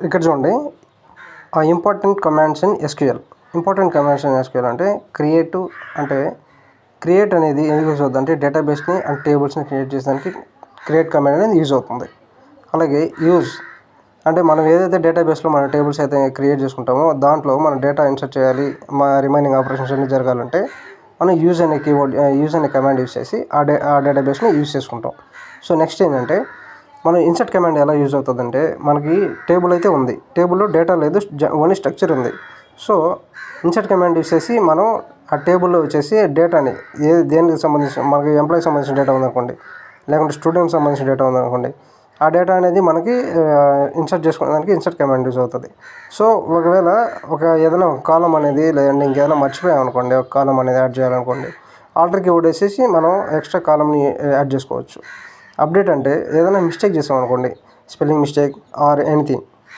ఇక్కడ చూడండి important commands in SQL. Important commands in SQL అంటే క్రియేట్ అనేది ఎందుకు యూజ్ అవుతుంది అంటే డేటాబేస్ని అండ్ టేబుల్స్ని క్రియేట్ చేసేదానికి క్రియేట్ కమాండ్ అనేది యూజ్ అవుతుంది. అలాగే యూజ్ అంటే మనం ఏదైతే డేటాబేస్లో మన టేబుల్స్ అయితే క్రియేట్ చేసుకుంటామో దాంట్లో మన డేటా ఇన్సర్ట్ చేయాలి, మా రిమైనింగ్ ఆపరేషన్స్ అన్ని జరగాలంటే మనం యూజ్ అనే కమాండ్ యూజ్ చేసి ఆ డేటాబేస్ని యూజ్ చేసుకుంటాం. సో నెక్స్ట్ ఏంటంటే మనం ఇన్సర్ట్ కమాండ్ ఎలా యూజ్ అవుతుందంటే మనకి టేబుల్ అయితే ఉంది, టేబుల్లో డేటా లేదు, ఓన్లీ స్ట్రక్చర్ ఉంది. సో ఇన్సర్ట్ కమాండ్ యూజ్ చేసి మనం ఆ టేబుల్లో వచ్చేసి డేటాని దేనికి సంబంధించిన మనకి ఎంప్లాయీకి సంబంధించిన డేటా ఉందనుకోండి, లేకుంటే స్టూడెంట్కి సంబంధించిన డేటా ఉందనుకోండి, ఆ డేటా అనేది మనకి ఇన్సర్ట్ చేసుకోవడానికి ఇన్సర్ట్ కమాండ్ యూజ్ అవుతుంది. సో ఒకవేళ ఏదైనా ఒక కాలం అనేది లేదంటే ఇంకేదైనా మర్చిపోయాం అనుకోండి, ఒక కాలం అనేది యాడ్ చేయాలనుకోండి, ఆల్టర్ కీవర్డ్ వేసేసి మనం ఎక్స్ట్రా కాలంని యాడ్ చేసుకోవచ్చు. అప్డేట్ అంటే ఏదైనా మిస్టేక్ చేసాం అనుకోండి, స్పెల్లింగ్ మిస్టేక్ ఆర్ ఎనీథింగ్,